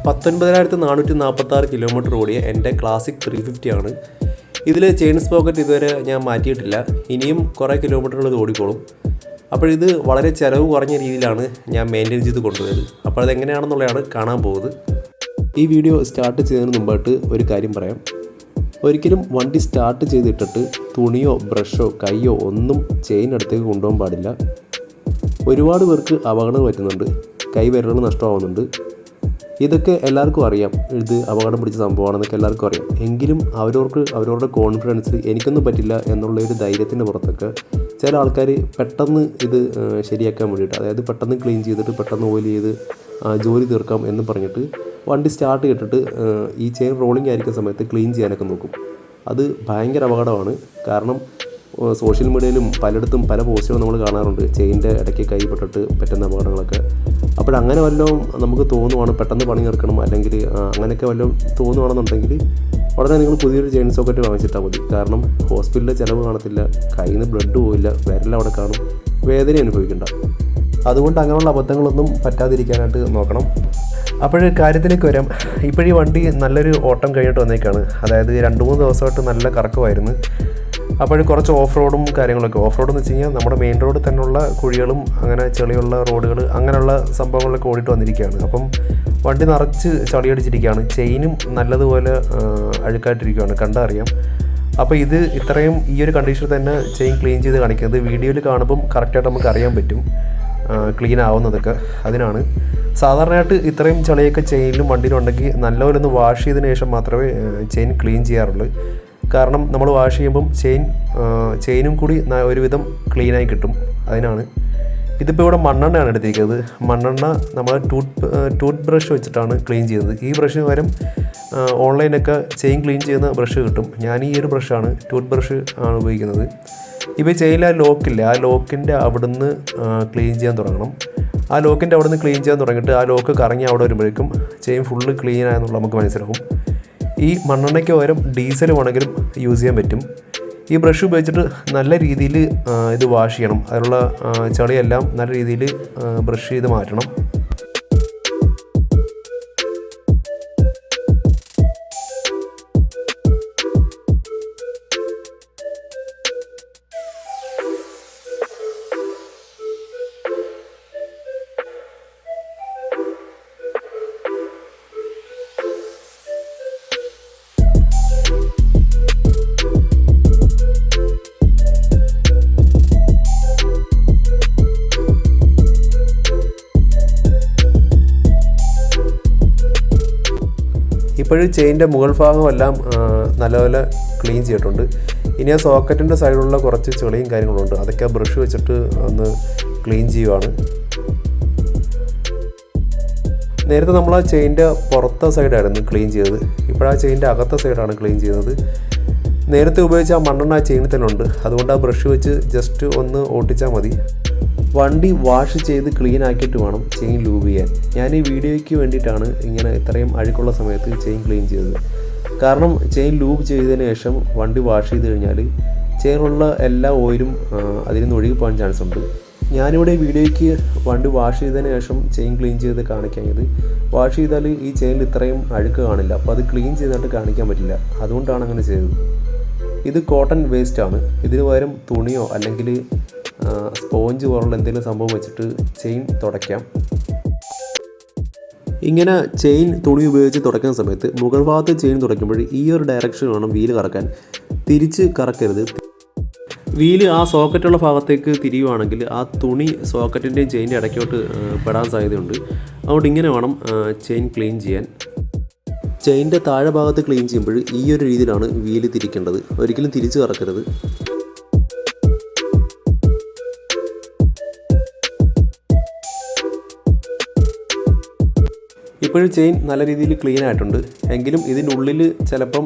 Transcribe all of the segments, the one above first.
19,446 kilometre ഓടിയ എൻ്റെ classic 350 ആണ്. ഇതിൽ ചെയിൻ സ്പോക്കറ്റ് ഇതുവരെ ഞാൻ മാറ്റിയിട്ടില്ല. ഇനിയും കുറേ കിലോമീറ്ററുകൾ ഇത് ഓടിക്കോളും. അപ്പോഴിത് വളരെ ചിലവ് കുറഞ്ഞ രീതിയിലാണ് ഞാൻ മെയിൻറ്റെയിൻ ചെയ്ത് കൊണ്ടുപോയത്. അപ്പോൾ അതെങ്ങനെയാണെന്നുള്ളതാണ് കാണാൻ പോകുന്നത്. ഈ വീഡിയോ സ്റ്റാർട്ട് ചെയ്യുന്നതിന് മുമ്പായിട്ട് ഒരു കാര്യം പറയാം. ഒരിക്കലും വണ്ടി സ്റ്റാർട്ട് ചെയ്തിട്ടിട്ട് തുണിയോ ബ്രഷോ കൈയോ ഒന്നും ചെയിൻ അടുത്തേക്ക് കൊണ്ടുപോകാൻ പാടില്ല. ഒരുപാട് പേർക്ക് അപകടം പറ്റുന്നുണ്ട്, കൈവിരലുകൾ നഷ്ടമാവുന്നുണ്ട്. ഇതൊക്കെ എല്ലാവർക്കും അറിയാം, ഇത് അപകടം പിടിച്ച സംഭവമാണെന്നൊക്കെ എല്ലാവർക്കും അറിയാം. എങ്കിലും അവരവരുടെ കോൺഫിഡൻസിൽ എനിക്കൊന്നും പറ്റില്ല എന്നുള്ളൊരു ധൈര്യത്തിൻ്റെ പുറത്തൊക്കെ ചില ആൾക്കാർ പെട്ടെന്ന് ഇത് ശരിയാക്കാൻ വേണ്ടിയിട്ട്, അതായത് പെട്ടെന്ന് ക്ലീൻ ചെയ്തിട്ട് പെട്ടെന്ന് ഓയിൽ ചെയ്ത് ജോലി തീർക്കാം എന്ന് പറഞ്ഞിട്ട് വണ്ടി സ്റ്റാർട്ട് ചെയ്തിട്ട് ഈ ചെയിൻ റോളിംഗ് ആയിരിക്കുന്ന സമയത്ത് ക്ലീൻ ചെയ്യാനൊക്കെ നോക്കും. അത് ഭയങ്കര അപകടമാണ്. കാരണം സോഷ്യൽ മീഡിയയിലും പലയിടത്തും പല പോസ്റ്റുകളും നമ്മൾ കാണാറുണ്ട്, ചെയിൻ്റെ ഇടയ്ക്ക് കൈപ്പെട്ടിട്ട് പറ്റുന്ന അപകടങ്ങളൊക്കെ. അപ്പോഴങ്ങനെ വല്ലതും നമുക്ക് തോന്നുവാണ് പെട്ടെന്ന് പണി തീർക്കണം, അല്ലെങ്കിൽ അങ്ങനെയൊക്കെ വല്ലതും തോന്നുവാണെന്നുണ്ടെങ്കിൽ ഉടനെ നിങ്ങൾ പുതിയൊരു ചെയിൻ സോക്കറ്റ് വാങ്ങിച്ചിട്ടാൽ മതി. കാരണം ഹോസ്പിറ്റലിലെ ചിലവ് കാണത്തില്ല, കയ്യിൽ നിന്ന് ബ്ലഡ് പോയില്ല, വിരലവിടെ കാണും, വേദന അനുഭവിക്കണ്ട. അതുകൊണ്ട് അങ്ങനെയുള്ള അബദ്ധങ്ങളൊന്നും പറ്റാതിരിക്കാനായിട്ട് നോക്കണം. അപ്പോൾ കാര്യത്തിലേക്ക് വരാം. ഇപ്പോഴീ വണ്ടി നല്ലൊരു ഓട്ടം കഴിഞ്ഞിട്ട് വന്നേക്കാണ്. അതായത് 2-3 ദിവസമായിട്ട് നല്ല കറക്കമായിരുന്നു. അപ്പോൾ കുറച്ച് ഓഫ് റോഡും കാര്യങ്ങളൊക്കെ. ഓഫ് റോഡ് എന്ന് വെച്ച് കഴിഞ്ഞാൽ നമ്മുടെ മെയിൻ റോഡ് തന്നെയുള്ള കുഴികളും അങ്ങനെ ചെളിയുള്ള റോഡുകൾ അങ്ങനെയുള്ള സംഭവങ്ങളിലൊക്കെ ഓടിയിട്ട് വന്നിരിക്കുകയാണ്. അപ്പം വണ്ടി നിറച്ച് ചളിയടിച്ചിരിക്കുകയാണ്. ചെയിനും നല്ലതുപോലെ അഴുക്കായിട്ടിരിക്കുകയാണ്, കണ്ടാൽ അറിയാം. അപ്പോൾ ഇത് ഇത്രയും ഈ ഒരു കണ്ടീഷനിൽ തന്നെ ചെയിൻ ക്ലീൻ ചെയ്ത് കാണിക്കുന്നത് വീഡിയോയിൽ കാണുമ്പം കറക്റ്റായിട്ട് നമുക്ക് അറിയാൻ പറ്റും ക്ലീൻ ആവുന്നതൊക്കെ. അതിനാണ് സാധാരണയായിട്ട് ഇത്രയും ചളിയൊക്കെ ചെയിനിലും വണ്ടിയിലും ഉണ്ടെങ്കിൽ നല്ലപോലെ ഒന്ന് വാഷ് ചെയ്തതിന് ശേഷം മാത്രമേ ചെയിൻ ക്ലീൻ ചെയ്യാറുള്ളൂ. കാരണം നമ്മൾ വാഷ് ചെയ്യുമ്പം ചെയിനും കൂടി ഒരുവിധം ക്ലീനായി കിട്ടും. അതിനാണ്. ഇതിപ്പോൾ ഇവിടെ മണ്ണെണ്ണയാണ് എടുത്തിരിക്കുന്നത്. മണ്ണെണ്ണ നമ്മൾ ടൂത്ത് ബ്രഷ് വെച്ചിട്ടാണ് ക്ലീൻ ചെയ്തത്. ഈ ബ്രഷിന് പകരം ഓൺലൈനൊക്കെ ചെയിൻ ക്ലീൻ ചെയ്യുന്ന ബ്രഷ് കിട്ടും. ഞാൻ ഈ ഒരു ബ്രഷാണ്, ടൂത്ത് ബ്രഷ് ആണ് ഉപയോഗിക്കുന്നത്. ഇപ്പോൾ ചെയിനിൽ ആ ലോക്കില്ല, ആ ലോക്കിൻ്റെ അവിടുന്ന് ക്ലീൻ ചെയ്യാൻ തുടങ്ങണം. ആ ലോക്കിൻ്റെ അവിടുന്ന് ക്ലീൻ ചെയ്യാൻ തുടങ്ങിയിട്ട് ആ ലോക്ക് കറങ്ങി അവിടെ വരുമ്പോഴേക്കും ചെയിൻ ഫുള്ള് ക്ലീൻ ആയെന്നുള്ള നമുക്ക് മനസ്സിലാവും. ഈ മണ്ണെണ്ണയ്ക്ക് പകരം ഡീസൽ വേണമെങ്കിലും യൂസ് ചെയ്യാൻ പറ്റും. ഈ ബ്രഷ് ഉപയോഗിച്ചിട്ട് നല്ല രീതിയിൽ ഇത് വാഷ് ചെയ്യണം. അതിലുള്ള ചളിയെല്ലാം നല്ല രീതിയിൽ ബ്രഷ് ചെയ്ത് മാറ്റണം. ഇപ്പോഴും ചെയിൻ്റെ മുകൾ ഭാഗമെല്ലാം നല്ലപോലെ ക്ലീൻ ചെയ്തിട്ടുണ്ട്. ഇനി ആ സോക്കറ്റിൻ്റെ സൈഡിലുള്ള കുറച്ച് ചെളിയും കാര്യങ്ങളുണ്ട്, അതൊക്കെ ബ്രഷ് വെച്ചിട്ട് ഒന്ന് ക്ലീൻ ചെയ്യുവാണ്. നേരത്തെ നമ്മൾ ആ ചെയിൻ്റെ പുറത്തെ സൈഡായിരുന്നു ക്ലീൻ ചെയ്തത്. ഇപ്പോഴാ ചെയിൻ്റെ അകത്തെ സൈഡാണ് ക്ലീൻ ചെയ്യുന്നത്. നേരത്തെ ഉപയോഗിച്ച ആ മണ്ണെണ്ണ ആ ചെയിനിൽ തന്നെ ഉണ്ട്. അതുകൊണ്ട് ആ ബ്രഷ് വെച്ച് ജസ്റ്റ് ഒന്ന് ഓട്ടിച്ചാൽ മതി. വണ്ടി വാഷ് ചെയ്ത് ക്ലീൻ ആക്കിയിട്ട് വേണം ചെയിൻ ലൂബ് ചെയ്യാൻ. ഞാൻ ഈ വീഡിയോയ്ക്ക് വേണ്ടിയിട്ടാണ് ഇങ്ങനെ ഇത്രയും അഴുക്കുള്ള സമയത്ത് ചെയിൻ ക്ലീൻ ചെയ്തത്. കാരണം ചെയിൻ ലൂബ് ചെയ്തതിന് ശേഷം വണ്ടി വാഷ് ചെയ്ത് കഴിഞ്ഞാൽ ചെയിനുള്ള എല്ലാ ഓയിലും അതിൽ നിന്ന് ഒഴുകി പോകാൻ ചാൻസ് ഉണ്ട്. ഞാനിവിടെ വീഡിയോയ്ക്ക് വണ്ടി വാഷ് ചെയ്തതിന് ശേഷം ചെയിൻ ക്ലീൻ ചെയ്ത് കാണിക്കാഞ്ഞത്, വാഷ് ചെയ്താൽ ഈ ചെയിനിൽ ഇത്രയും അഴുക്ക് കാണില്ല, അപ്പോൾ അത് ക്ലീൻ ചെയ്തിട്ട് കാണിക്കാൻ പറ്റില്ല. അതുകൊണ്ടാണ് അങ്ങനെ ചെയ്തത്. ഇത് കോട്ടൺ വേസ്റ്റാണ്. ഇതിന് പകരം തുണിയോ അല്ലെങ്കിൽ സ്പോഞ്ച് പോലുള്ള എന്തെങ്കിലും സംഭവം വെച്ചിട്ട് ചെയിൻ തുടയ്ക്കാം. ഇങ്ങനെ ചെയിൻ തുണി ഉപയോഗിച്ച് തുടയ്ക്കുന്ന സമയത്ത് മുകൾ ഭാഗത്ത് ചെയിൻ തുടയ്ക്കുമ്പോൾ ഈ ഒരു ഡയറക്ഷൻ വേണം വീല് കറക്കാൻ, തിരിച്ച് കറക്കരുത്. വീല് ആ സോക്കറ്റുള്ള ഭാഗത്തേക്ക് തിരിയുവാണെങ്കിൽ ആ തുണി സോക്കറ്റിൻ്റെയും ചെയിൻ്റെ ഇടയ്ക്കോട്ട് പെടാൻ സാധ്യതയുണ്ട്. അതുകൊണ്ട് ഇങ്ങനെ വേണം ചെയിൻ ക്ലീൻ ചെയ്യാൻ. ചെയിൻ്റെ താഴെ ഭാഗത്ത് ക്ലീൻ ചെയ്യുമ്പോൾ ഈ ഒരു രീതിയിലാണ് വീല് തിരിക്കേണ്ടത്, ഒരിക്കലും തിരിച്ച് കറക്കരുത്. ഇപ്പോഴും ചെയിൻ നല്ല രീതിയിൽ ക്ലീൻ ആയിട്ടുണ്ട്. എങ്കിലും ഇതിൻ്റെ ഉള്ളിൽ ചിലപ്പം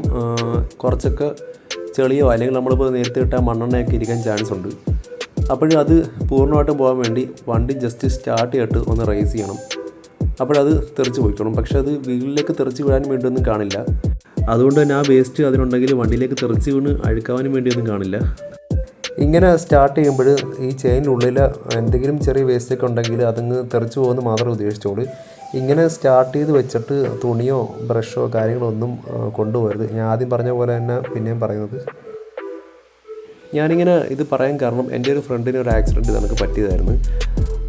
കുറച്ചൊക്കെ ചെളിയോ അല്ലെങ്കിൽ നമ്മളിപ്പോൾ നേരത്തെ ഇട്ട മണ്ണെണ്ണയൊക്കെ ഇരിക്കാൻ ചാൻസ് ഉണ്ട്. അപ്പോഴത് പൂർണ്ണമായിട്ടും പോകാൻ വേണ്ടി വണ്ടി ജസ്റ്റ് സ്റ്റാർട്ട് ചെയ്തിട്ട് ഒന്ന് റൈസ് ചെയ്യണം. അപ്പോഴത് തെറിച്ച് പോയിക്കണം. പക്ഷേ അത് വീലിലേക്ക് തെറിച്ച് വീഴാൻ വേണ്ടിയൊന്നും കാണില്ല. അതുകൊണ്ട് തന്നെ ആ വേസ്റ്റ് അതിനുണ്ടെങ്കിൽ വണ്ടിയിലേക്ക് തെറിച്ച് വീണ് അഴുക്കാവാനും വേണ്ടിയൊന്നും കാണില്ല. ഇങ്ങനെ സ്റ്റാർട്ട് ചെയ്യുമ്പോൾ ഈ ചെയിനുള്ളിൽ എന്തെങ്കിലും ചെറിയ വേസ്റ്റൊക്കെ ഉണ്ടെങ്കിൽ അതങ്ങ് തെറിച്ച് പോകുമെന്ന് മാത്രമേ ഉദ്ദേശിച്ചോളൂ. ഇങ്ങനെ സ്റ്റാർട്ട് ചെയ്ത് വെച്ചിട്ട് തുണിയോ ബ്രഷോ കാര്യങ്ങളൊന്നും കൊണ്ടുപോകരുത്. ഞാൻ ആദ്യം പറഞ്ഞ പോലെ തന്നെ പിന്നെയും പറയുന്നത്. ഞാനിങ്ങനെ ഇത് പറയാൻ കാരണം എൻ്റെ ഒരു ഫ്രണ്ടിന് ഒരു ആക്സിഡൻറ്റ് നമുക്ക് പറ്റിയതായിരുന്നു.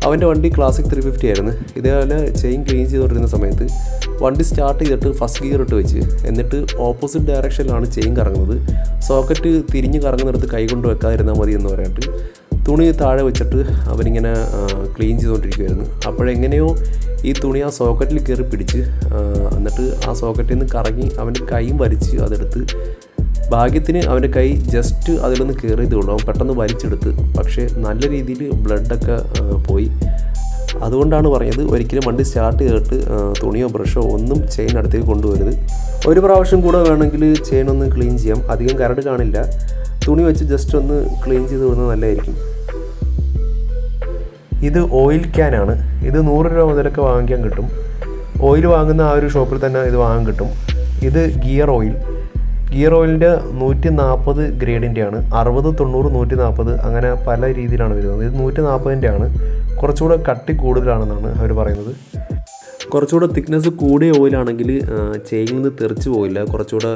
അവൻ്റെ വണ്ടി ക്ലാസിക് 350 ആയിരുന്നു. ഇതേപോലെ ചെയിൻ ക്ലീൻ ചെയ്തുകൊണ്ടിരുന്ന സമയത്ത് വണ്ടി സ്റ്റാർട്ട് ചെയ്തിട്ട് ഫസ്റ്റ് ഗിയർ ഇട്ട് വെച്ച്, എന്നിട്ട് ഓപ്പോസിറ്റ് ഡയറക്ഷനിലാണ് ചെയിൻ കറങ്ങുന്നത്. സോക്കറ്റ് തിരിഞ്ഞ് കറങ്ങുന്നിടത്ത് കൈ കൊണ്ട് വെക്കാതിരുന്നാൽ മതി എന്ന് പറഞ്ഞിട്ട് തുണി താഴെ വെച്ചിട്ട് അവനിങ്ങനെ ക്ലീൻ ചെയ്തുകൊണ്ടിരിക്കുമായിരുന്നു. അപ്പോഴെങ്ങനെയോ ഈ തുണി ആ സോക്കറ്റിൽ കയറി പിടിച്ച്, എന്നിട്ട് ആ സോക്കറ്റിൽ നിന്ന് കറങ്ങി അവൻ്റെ കൈയും വലിച്ച് അതെടുത്ത്, ഭാഗ്യത്തിന് അവൻ്റെ കൈ ജസ്റ്റ് അതിലൊന്ന് കയറിയതേ ഉള്ളൂ. അവൻ പെട്ടെന്ന് വലിച്ചെടുത്ത്. പക്ഷേ നല്ല രീതിയിൽ ബ്ലഡൊക്കെ പോയി. അതുകൊണ്ടാണ് പറഞ്ഞത് ഒരിക്കലും വണ്ടി സ്റ്റാർട്ട് ചെയ്തിട്ട് തുണിയോ ബ്രഷോ ഒന്നും ചെയിൻ അടുത്തേക്ക് കൊണ്ടുവരുത്. ഒരു പ്രാവശ്യം കൂടെ വേണമെങ്കിൽ ചെയിൻ ഒന്ന് ക്ലീൻ ചെയ്യാം. അധികം കരട് കാണില്ല. തുണി വെച്ച് ജസ്റ്റ് ഒന്ന് ക്ലീൻ ചെയ്ത് വിടുന്നത് നല്ലതായിരിക്കും. ഇത് ഓയിൽ ക്യാനാണ്. ഇത് 100 രൂപ മുതലൊക്കെ വാങ്ങിക്കാൻ കിട്ടും. ഓയിൽ വാങ്ങുന്ന ആ ഒരു ഷോപ്പിൽ തന്നെ ഇത് വാങ്ങാൻ കിട്ടും. ഇത് ഗിയർ ഓയിലിൻ്റെ 140 ഗ്രേഡിൻ്റെയാണ്. 60, 90, 140 അങ്ങനെ പല രീതിയിലാണ് വരുന്നത്. ഇത് 140ൻ്റെ ആണ്. കുറച്ചുകൂടെ കട്ടി കൂടുതലാണെന്നാണ് അവർ പറയുന്നത്. കുറച്ചുകൂടെ തിക്നെസ് കൂടിയ ഓയിലാണെങ്കിൽ ചെയിനിൽ നിന്ന് തെറിച്ച് പോയില്ല. കുറച്ചുകൂടെ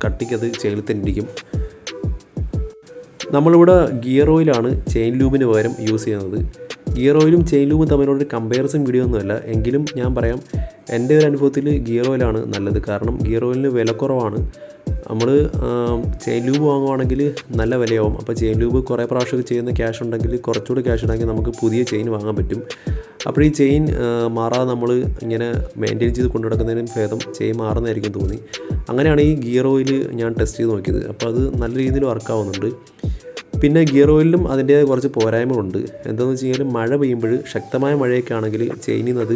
കട്ടിക്കത് ചെയിനിൽ തന്നെ ഇരിക്കും. നമ്മളിവിടെ ഗിയർ ഓയിലാണ് ചെയിൻ ലൂബിന് പകരം യൂസ് ചെയ്യുന്നത്. ഗിയർ ഓയിലും ചെയിൻ ലൂബും തമ്മിലൊരു കമ്പാരിസൺ വീഡിയോ ഒന്നുമല്ല. എങ്കിലും ഞാൻ പറയാം, എൻ്റെ ഒരു അനുഭവത്തിൽ ഗിയർ ഓയിലാണ് നല്ലത്. കാരണം ഗിയർ ഓയിലിന് വില കുറവാണ്. നമ്മൾ ചെയിൻ ലൂബ് വാങ്ങുവാണെങ്കിൽ നല്ല വിലയാവും. അപ്പോൾ ചെയിൻ ലൂബ് കുറേ പ്രാവശ്യമൊക്കെ ചെയ്യുന്ന ക്യാഷ് ഉണ്ടെങ്കിൽ, കുറച്ചുകൂടി ക്യാഷ് ഉണ്ടെങ്കിൽ നമുക്ക് പുതിയ ചെയിൻ വാങ്ങാൻ പറ്റും. അപ്പോൾ ഈ ചെയിൻ മാറാതെ നമ്മൾ ഇങ്ങനെ മെയിൻറ്റെയിൻ ചെയ്ത് കൊണ്ടു നടക്കുന്നതിനും ഭേദം ചെയിൻ മാറുന്നതായിരിക്കും തോന്നി. അങ്ങനെയാണ് ഈ ഗിയർ ഓയിൽ ഞാൻ ടെസ്റ്റ് ചെയ്ത് നോക്കിയത്. അപ്പോൾ അത് നല്ല രീതിയിൽ വർക്കാവുന്നുണ്ട്. പിന്നെ ഗിയർ ഓയിലിലും അതിൻ്റേതായ കുറച്ച് പോരായ്മകളുണ്ട്. എന്താണെന്ന് വെച്ച് കഴിഞ്ഞാൽ മഴ പെയ്യുമ്പോൾ, ശക്തമായ മഴയൊക്കെ ആണെങ്കിൽ ചെയിനിൽ നിന്ന് അത്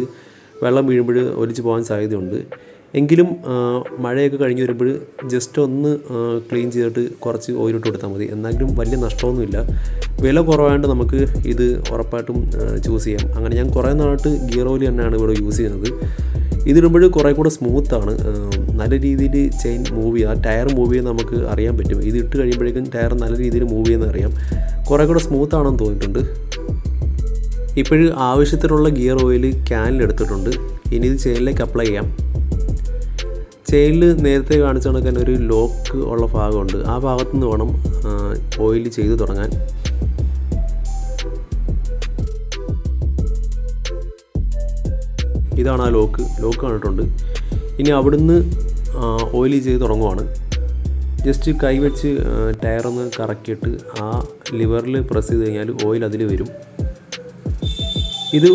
വെള്ളം വീഴുമ്പോൾ ഒലിച്ച് പോകാൻ സാധ്യതയുണ്ട്. എങ്കിലും മഴയൊക്കെ കഴിഞ്ഞ് വരുമ്പോൾ ജസ്റ്റ് ഒന്ന് ക്ലീൻ ചെയ്തിട്ട് കുറച്ച് ഓയിലിട്ട് കൊടുത്താൽ മതി. എന്നാലും വലിയ നഷ്ടമൊന്നുമില്ല. വില കുറവായതുകൊണ്ട് നമുക്ക് ഇത് ഉറപ്പായിട്ടും ചൂസ് ചെയ്യാം. അങ്ങനെ ഞാൻ കുറേ നാളായിട്ട് ഗിയർ ഓയിൽ തന്നെയാണ് ഇവിടെ യൂസ് ചെയ്യുന്നത്. ഇതിടുമ്പോൾ കുറേ കൂടെ സ്മൂത്താണ്. നല്ല രീതിയിൽ ചെയിൻ മൂവ് ചെയ്യുക, ടയർ മൂവ് ചെയ്യുന്നത് നമുക്ക് അറിയാൻ പറ്റും. ഇത് ഇട്ട് കഴിയുമ്പോഴേക്കും ടയർ നല്ല രീതിയിൽ മൂവ് ചെയ്യുന്നത് അറിയാം. കുറേ കൂടെ സ്മൂത്താണെന്ന് തോന്നിയിട്ടുണ്ട്. ഇപ്പോഴും ആവശ്യത്തിനുള്ള ഗിയർ ഓയിൽ ക്യാനിലെടുത്തിട്ടുണ്ട്. ഇനി ഇത് ചെയിനിലേക്ക് അപ്ലൈ ചെയ്യാം. ചെയിനിൽ നേരത്തെ കാണിച്ച കണക്ക് തന്നെ ഒരു ലോക്ക് ഉള്ള ഭാഗമുണ്ട്. ആ ഭാഗത്തു നിന്ന് വേണം ഓയിൽ ചെയ്ത് തുടങ്ങാൻ. ഇതാണ് ആ ലോക്ക് കണ്ടിട്ടുണ്ട്. ഇനി അവിടുന്ന് ഓയിൽ ചെയ്ത് തുടങ്ങുവാണ്. ജസ്റ്റ് കൈവച്ച് ടയറൊന്ന് കറക്കിയിട്ട് ആ ലിവറിൽ പ്രസ് ചെയ്ത് കഴിഞ്ഞാൽ ഓയിൽ അതിൽ വരും. ഇത്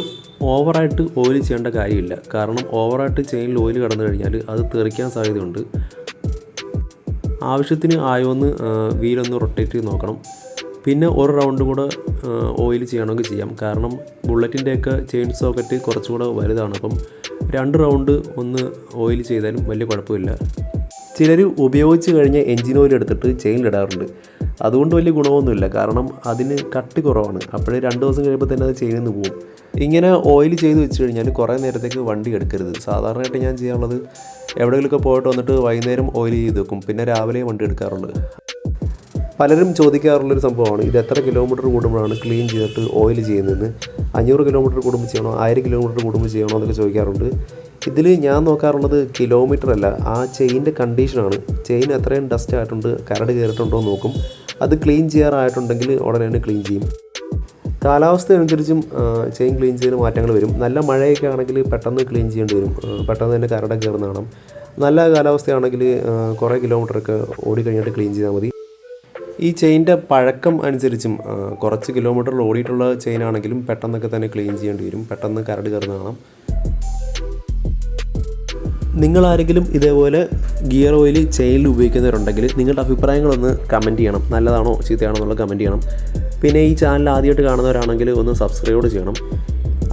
ഓവറായിട്ട് ഓയിൽ ചെയ്യേണ്ട കാര്യമില്ല. കാരണം ഓവറായിട്ട് ചെയിനിൽ ഓയിൽ കടന്നു കഴിഞ്ഞാൽ അത് തെറിക്കാൻ സാധ്യതയുണ്ട്. ആവശ്യത്തിന് ആയോന്ന് വീലൊന്ന് റൊട്ടേറ്റ് ചെയ്ത് നോക്കണം. പിന്നെ ഒരു റൗണ്ട് കൂടെ ഓയിൽ ചെയ്യണമെങ്കിൽ ചെയ്യാം. കാരണം ബുള്ളറ്റിൻ്റെയൊക്കെ ചെയിൻ സോക്കറ്റ് കുറച്ചുകൂടെ വലുതാണ്. അപ്പം 2 റൗണ്ട് ഒന്ന് ഓയിൽ ചെയ്താലും വലിയ കുഴപ്പമില്ല. ചിലർ ഉപയോഗിച്ച് കഴിഞ്ഞ എൻജിൻ ഓയിൽ എടുത്തിട്ട് ചെയിനിലിടാറുണ്ട്. അതുകൊണ്ട് വലിയ ഗുണമൊന്നുമില്ല. കാരണം അതിന് കട്ടി കുറവാണ്. അപ്പോഴേ 2 ദിവസം കഴിയുമ്പോൾ തന്നെ അത് ചെയിനിൽ നിന്ന് പോകും. ഇങ്ങനെ ഓയിൽ ചെയ്ത് വെച്ച് കഴിഞ്ഞാൽ കുറേ നേരത്തേക്ക് വണ്ടി എടുക്കരുത്. സാധാരണയായിട്ട് ഞാൻ ചെയ്യാറുള്ളത്, എവിടെയെങ്കിലുമൊക്കെ പോയിട്ട് വന്നിട്ട് വൈകുന്നേരം ഓയിൽ ചെയ്ത് വെക്കും. പിന്നെ രാവിലെ വണ്ടി എടുക്കാറുള്ളത്. പലരും ചോദിക്കാറുള്ളൊരു സംഭവമാണ്, ഇത് എത്ര കിലോമീറ്റർ കൂടുമ്പോഴാണ് ക്ലീൻ ചെയ്തിട്ട് ഓയിൽ ചെയ്യുന്നതെന്ന്. 500 കിലോമീറ്റർ കൂടുമ്പോൾ ചെയ്യണോ, 1000 കിലോമീറ്റർ കൂടുമ്പോൾ ചെയ്യണോ എന്നൊക്കെ ചോദിക്കാറുണ്ട്. ഇതിൽ ഞാൻ നോക്കാറുള്ളത് കിലോമീറ്റർ അല്ല, ആ ചെയിൻ്റെ കണ്ടീഷനാണ്. ചെയിൻ എത്രയും ഡസ്റ്റ് ആയിട്ടുണ്ട്, കരട് കയറിയിട്ടുണ്ടോ എന്ന് നോക്കും. അത് ക്ലീൻ ചെയ്യാറായിട്ടുണ്ടെങ്കിൽ ഉടനെ തന്നെ ക്ലീൻ ചെയ്യും. കാലാവസ്ഥ അനുസരിച്ചും ചെയിൻ ക്ലീൻ ചെയ്യുന്ന മാറ്റങ്ങൾ വരും. നല്ല മഴയൊക്കെ ആണെങ്കിൽ പെട്ടെന്ന് ക്ലീൻ ചെയ്യേണ്ടി വരും. പെട്ടെന്ന് തന്നെ കരടൊക്കെ കയറുന്ന കാണാം. നല്ല കാലാവസ്ഥയാണെങ്കിൽ കുറേ കിലോമീറ്ററൊക്കെ ഓടിക്കഴിഞ്ഞിട്ട് ക്ലീൻ ചെയ്താൽ മതി. ഈ ചെയിൻ്റെ പഴക്കം അനുസരിച്ചും കുറച്ച് കിലോമീറ്ററിൽ ഓടിയിട്ടുള്ള ചെയിനാണെങ്കിലും പെട്ടെന്നൊക്കെ തന്നെ ക്ലീൻ ചെയ്യേണ്ടി വരും. പെട്ടെന്ന് കരട് കയറുന്ന കാണാം. നിങ്ങളാരെങ്കിലും ഇതേപോലെ ഗിയർ ഓയിൽ ചെയിനിൽ ഉപയോഗിക്കുന്നവരുണ്ടെങ്കിൽ നിങ്ങളുടെ അഭിപ്രായങ്ങളൊന്ന് കമൻറ്റ് ചെയ്യണം. നല്ലതാണോ ചീത്തയാണോ എന്നുള്ള കമൻറ്റ് ചെയ്യണം. പിന്നെ ഈ ചാനൽ ആദ്യമായിട്ട് കാണുന്നവരാണെങ്കിൽ ഒന്ന് സബ്സ്ക്രൈബ് ചെയ്യണം.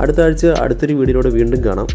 അടുത്ത ആഴ്ച അടുത്തൊരു വീഡിയോയിലൂടെ വീണ്ടും കാണാം.